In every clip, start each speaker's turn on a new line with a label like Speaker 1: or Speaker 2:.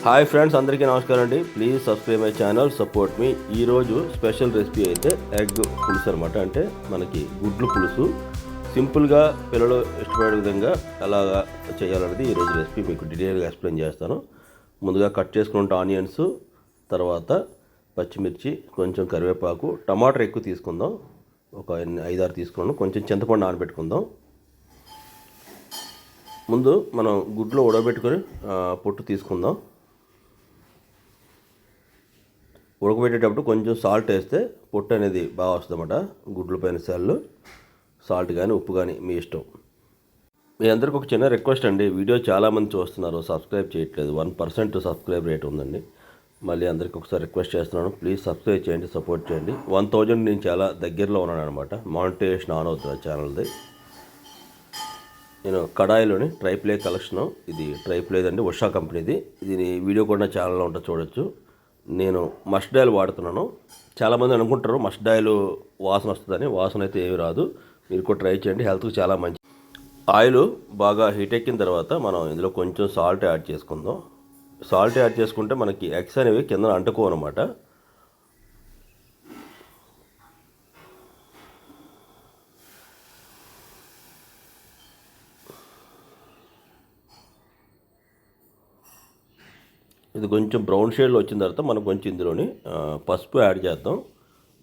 Speaker 1: Hi friends, అందరికీ నమస్కారం అండి. Please subscribe my channel, support me. ఈరోజు స్పెషల్ రెసిపీ అయితే ఎగ్ పులుసు అనమాట. అంటే మనకి గుడ్లు పులుసు సింపుల్గా పిల్లలు ఇష్టపడే విధంగా ఎలాగా చేయాలనేది ఈరోజు రెసిపీ మీకు డీటెయిల్గా ఎక్స్ప్లెయిన్ చేస్తాను. ముందుగా కట్ చేసుకుంటే ఆనియన్స్, తర్వాత పచ్చిమిర్చి, కొంచెం కరివేపాకు, టమాటా ఎక్కువ తీసుకుందాం. ఒక 5-6 తీసుకున్నాను. కొంచెం చింతపండు నానబెట్టుకుందాం. ముందు మనం గుడ్లో ఉడకబెట్టుకొని పొట్టు తీసుకుందాం. ఉడకబెట్టేటప్పుడు కొంచెం సాల్ట్ వేస్తే పొట్టు అనేది బాగా వస్తుంది అన్నమాట. గుడ్ల పైన సెల్లు సాల్ట్ కానీ ఉప్పు కానీ మీ ఇష్టం. మీ అందరికి ఒక చిన్న రిక్వెస్ట్ అండి, వీడియో చాలామంది చూస్తున్నారు, సబ్స్క్రైబ్ చేయట్లేదు. 1% సబ్స్క్రైబ్ రేట్ ఉందండి. మళ్ళీ అందరికి ఒకసారి రిక్వెస్ట్ చేస్తున్నాను, ప్లీజ్ సబ్స్క్రైబ్ చేయండి, సపోర్ట్ చేయండి. 1000 నేను చాలా దగ్గరలో ఉన్నాను అనమాట. మానిటైజేషన్ ఆన్ అవుతుంది ఛానల్ది. నేను కడాయిలోని ట్రైప్లే కలెక్షను, ఇది ట్రైప్లేదండి, ఉషా కంపెనీది. ఇది వీడియో కూడా ఛానల్లో ఉంటుంది, చూడొచ్చు. నేను మస్టర్డ్ ఆయిల్ వాడుతున్నాను. చాలామంది అనుకుంటారు మస్టర్డ్ ఆయిల్ వాసన వస్తుందని. వాసన అయితే ఏమి రాదు. మీరు కూడా ట్రై చేయండి, హెల్త్కి చాలా మంచి. ఆయిల్ బాగా హీట్ ఎక్కిన తర్వాత మనం ఇందులో కొంచెం సాల్ట్ యాడ్ చేసుకుందాం. సాల్ట్ యాడ్ చేసుకుంటే మనకి ఎగ్స్ అనేవి కింద అంటుకోవన్నమాట. ఇది కొంచెం బ్రౌన్ షేడ్లో వచ్చిన తర్వాత మనం కొంచెం ఇందులోని పసుపు యాడ్ చేద్దాం.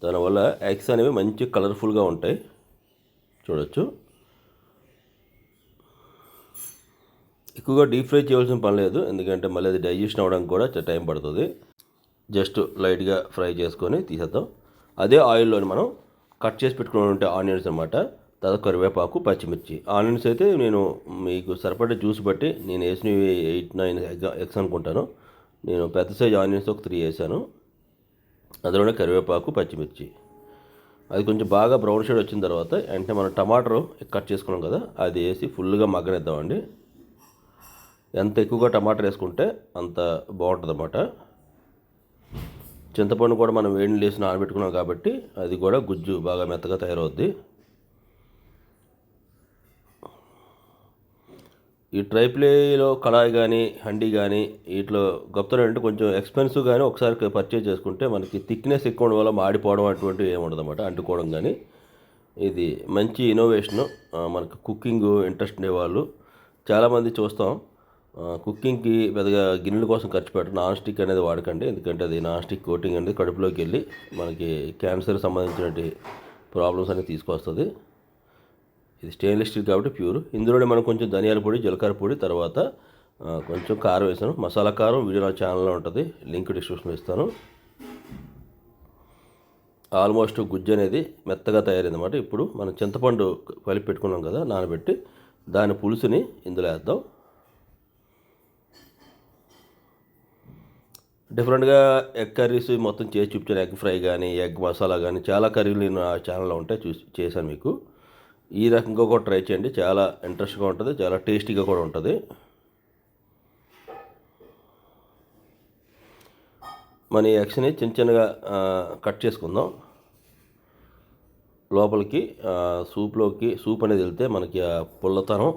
Speaker 1: దానివల్ల ఎగ్స్ అనేవి మంచి కలర్ఫుల్గా ఉంటాయి, చూడొచ్చు. ఎక్కువగా డీప్ ఫ్రై చేయాల్సిన పని లేదు, ఎందుకంటే మళ్ళీ అది డైజెషన్ అవ్వడానికి కూడా టైం పడుతుంది. జస్ట్ లైట్గా ఫ్రై చేసుకొని తీసేద్దాం. అదే ఆయిల్లోని మనం కట్ చేసి పెట్టుకుని ఉంటే ఆనియన్స్ అనమాట. తర్వాత కరివేపాకు, పచ్చిమిర్చి. ఆనియన్స్ అయితే నేను మీకు సరిపడే జ్యూస్ బట్టి నేను వేసినవి 8-9 ఎగ్స్ అనుకుంటాను. నేను పెద్ద సైజ్ ఆనియన్స్ ఒక 3 వేసాను. అందులోనే కరివేపాకు, పచ్చిమిర్చి. అది కొంచెం బాగా బ్రౌన్ షేడ్ వచ్చిన తర్వాత అంటే మనం టమాటో కట్ చేసుకున్నాం కదా, అది వేసి ఫుల్గా మగ్గనిద్దామండి. ఎంత ఎక్కువగా టమాటా వేసుకుంటే అంత బాగుంటుంది అన్నమాట. చింతపండు కూడా మనం వేడి వేసి నానబెట్టుకున్నాం కాబట్టి అది కూడా గుజ్జు బాగా మెత్తగా తయారవుద్ది. ఈ ట్రైప్లేలో కళాయి కానీ హండీ కానీ వీటిలో గొప్పతనం అంటే కొంచెం ఎక్స్పెన్సివ్, కానీ ఒకసారి పర్చేజ్ చేసుకుంటే మనకి థిక్నెస్ ఎక్కువ ఉండడం వల్ల మాడిపోవడం అటువంటివి ఏముండదు అన్నమాట, అంటుకోవడం కానీ. ఇది మంచి ఇన్నోవేషను. మనకు కుకింగ్ ఇంట్రెస్ట్ ఉండేవాళ్ళు చాలామంది చూస్తాం. కుకింగ్కి పెద్దగా గిన్నెల కోసం ఖర్చు పెట్టడం, నాన్ స్టిక్ అనేది వాడకండి. ఎందుకంటే అది నాన్ స్టిక్ కోటింగ్ అనేది కడుపులోకి వెళ్ళి మనకి క్యాన్సర్ సంబంధించిన ప్రాబ్లమ్స్ అనేది తీసుకొస్తుంది. ఇది స్టెయిన్లెస్ స్టీల్ కాబట్టి ప్యూర్. ఇందులోనే మనం కొంచెం ధనియాల పొడి, జీలకర్ర పొడి, తర్వాత కొంచెం కారం వేసాను. మసాలా కారం వీడియో నా ఛానల్లో ఉంటుంది, లింక్ డిస్క్రిప్షన్లో ఇస్తాను. ఆల్మోస్ట్ గుజ్జు అనేది మెత్తగా తయారైందన్నమాట. ఇప్పుడు మనం చింతపండు కలిపి పెట్టుకున్నాం కదా నానబెట్టి, దాని పులుసుని ఇందులో వేద్దాం. డిఫరెంట్గా ఎగ్ కర్రీస్ మొత్తం చేసి చూపించాను. ఎగ్ ఫ్రై కానీ, ఎగ్ మసాలా కానీ, చాలా కర్రీలు నా ఛానల్లో ఉంటాయి, చేశాను మీకు. ఈ రకంగా కూడా ట్రై చేయండి, చాలా ఇంట్రెస్ట్గా ఉంటుంది, చాలా టేస్టీగా కూడా ఉంటుంది. మన ఈ ఎగ్స్ని చిన్న చిన్నగా కట్ చేసుకుందాం. లోపలికి సూప్ అనేది వెళ్తే మనకి ఆ పుల్లతనం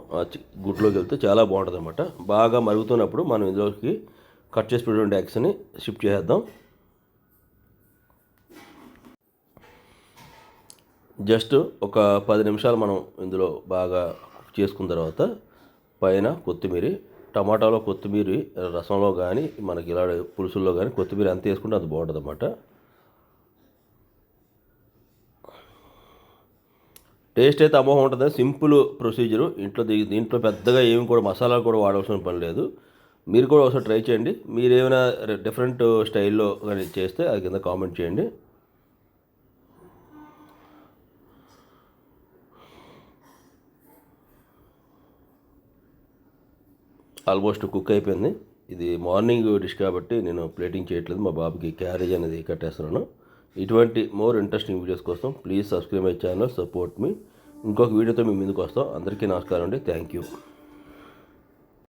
Speaker 1: గుడ్లోకి వెళ్తే చాలా బాగుంటుంది అన్నమాట. బాగా మరుగుతున్నప్పుడు మనం ఇందులోకి కట్ చేసి పెట్టిన ఎగ్స్ని షిఫ్ట్ చేద్దాం. జస్ట్ ఒక 10 నిమిషాలు మనం ఇందులో బాగా చేసుకున్న తర్వాత పైన కొత్తిమీర, టమాటాలో కొత్తిమీర రసంలో కానీ మనకి ఇలా పులుసుల్లో కానీ కొత్తిమీర అంత వేసుకుంటే అది బాగుంటుంది అన్నమాట. టేస్ట్ అయితే అమోఘం ఉంటుంది. Simple procedure. దీంట్లో పెద్దగా ఏమి కూడా మసాలాలు కూడా వాడాల్సిన పని లేదు. మీరు కూడా ఒకసారి ట్రై చేయండి. మీరు ఏమైనా డిఫరెంట్ స్టైల్లో కానీ చేస్తే అది కింద కామెంట్ చేయండి. ఆల్మోస్ట్ కుక్ అయిపోయింది. ఇది మార్నింగ్ డిష్ కాబట్టి నేను ప్లేటింగ్ చేయట్లేదు, మా బాబుకి క్యారేజ్ అనేది కట్టేస్తున్నాను. ఇటువంటి మోర్ ఇంట్రెస్టింగ్ వీడియోస్ కోసం please subscribe my channel, support me. ఇంకొక వీడియోతో మీ ముందుకు వస్తాం. అందరికీ నమస్కారం అండి. Thank you.